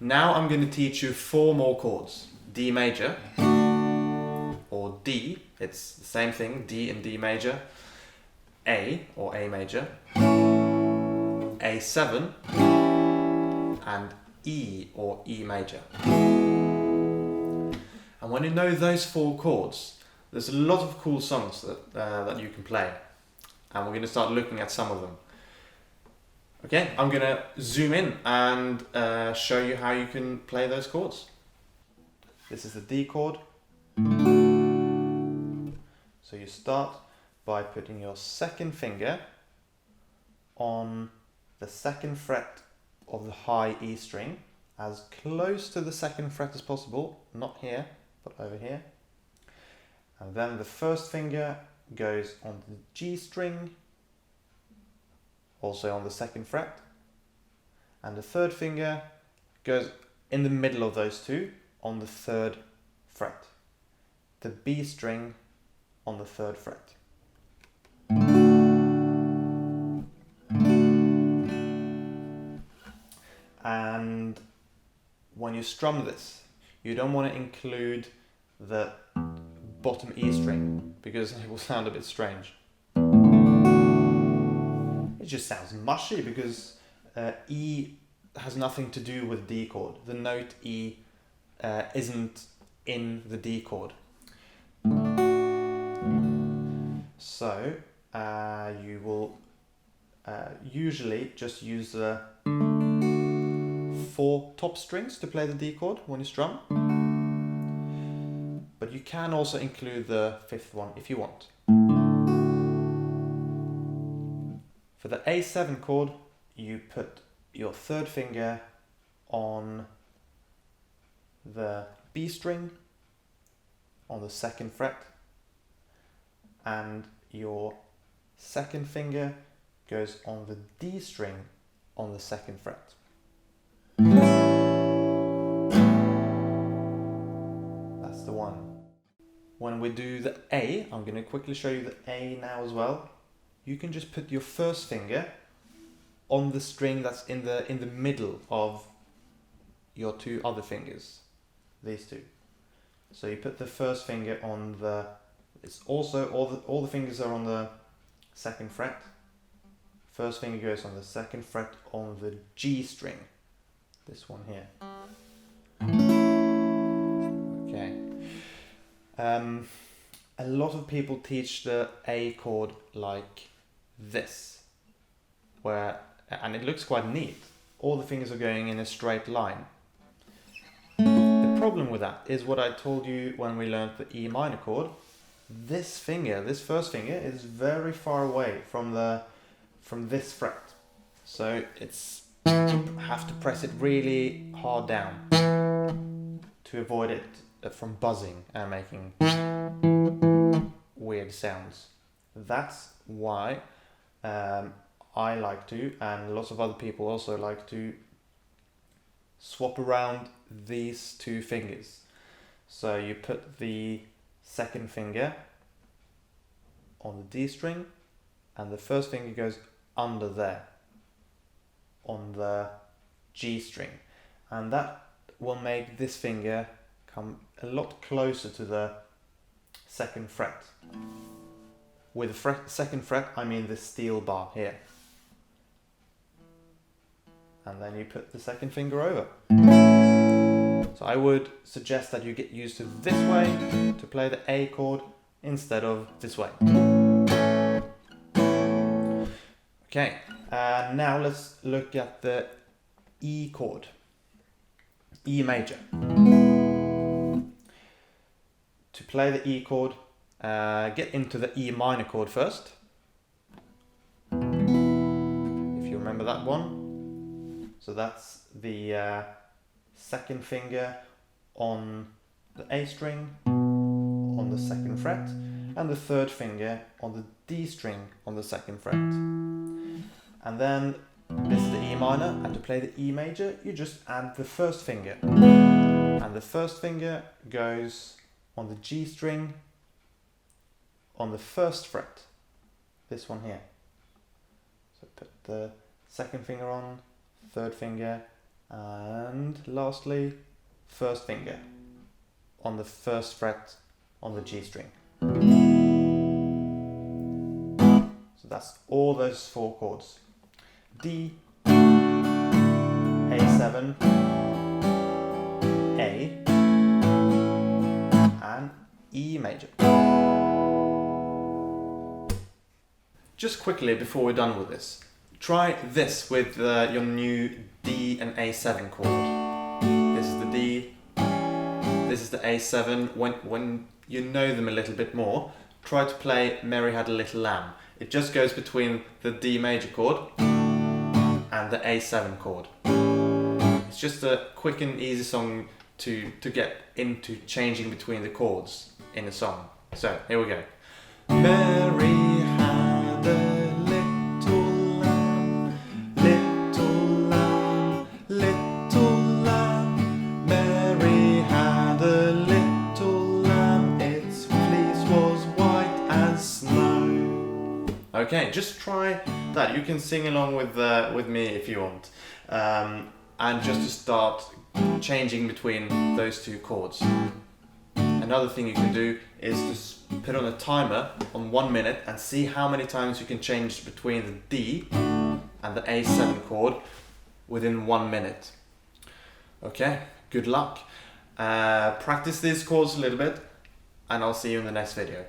Now I'm going to teach you 4 more chords. D major, or D, it's the same thing, D and D major. A, or A major. A7, and E, or E major. And when you know those 4 chords, there's a lot of cool songs that you can play. And we're going to start looking at some of them. Okay, I'm going to zoom in and show you how you can play those chords. This is the D chord. So you start by putting your second finger on the 2nd fret of the high E string, as close to the 2nd fret as possible, not here, but over here. And then the first finger goes on the G string, also on the 2nd fret. And the third finger goes in the middle of those two on the 3rd fret. The B string on the 3rd fret. And when you strum this, you don't want to include the bottom E string because it will sound a bit strange. It just sounds mushy because E has nothing to do with D chord. The note E isn't in the D chord. So you will usually just use the 4 top strings to play the D chord when you strum. But you can also include the 5th one if you want. For the A7 chord, you put your 3rd finger on the B string on the 2nd fret, and your 2nd finger goes on the D string on the 2nd fret. That's the one. When we do the A, I'm going to quickly show you the A now as well. You can just put your first finger on the string that's in the middle of your 2 other fingers, these 2. So you put the first finger on the, it's also all the fingers are on the 2nd fret. First finger goes on the 2nd fret on the G string, this one here. Okay. A lot of people teach the A chord like this, and it looks quite neat. All the fingers are going in a straight line. The problem with that is what I told you when we learned the E minor chord. This finger, this first finger, is very far away from this fret. So you have to press it really hard down to avoid it from buzzing and making weird sounds. That's why I like to, and lots of other people also like to, swap around these 2 fingers. So you put the 2nd finger on the D string, and the first finger goes under there on the G string, and that will make this finger come a lot closer to the 2nd fret. With the 2nd fret, I mean the steel bar here. And then you put the 2nd finger over. So I would suggest that you get used to this way to play the A chord instead of this way. Okay, now let's look at the E chord, E major. To play the E chord, get into the E minor chord first, if you remember that one. So that's the 2nd finger on the A string on the 2nd fret, and the 3rd finger on the D string on the 2nd fret. And then this is the E minor, and to play the E major, you just add the 1st finger. And the 1st finger goes on the G string on the 1st fret, this one here. So put the 2nd finger on, 3rd finger, And lastly, first finger on the first fret on the G string. So that's all those 4 chords. D, A7, A, and E major. Just quickly before we're done with this, try this with your new D and A7 chord. This is the D, this is the A7. When you know them a little bit more, try to play Mary Had a Little Lamb. It just goes between the D major chord and the A7 chord. It's just a quick and easy song to get into changing between the chords in a song. So here we go. Mary had a little lamb, little lamb, little lamb. Mary had a little lamb, its fleece was white as snow. Okay, just try that. You can sing along with me if you want. And just to start changing between those 2 chords. Another thing you can do is to put on a timer on 1 minute and see how many times you can change between the D and the A7 chord within 1 minute. Okay, good luck. Practice these chords a little bit and I'll see you in the next video.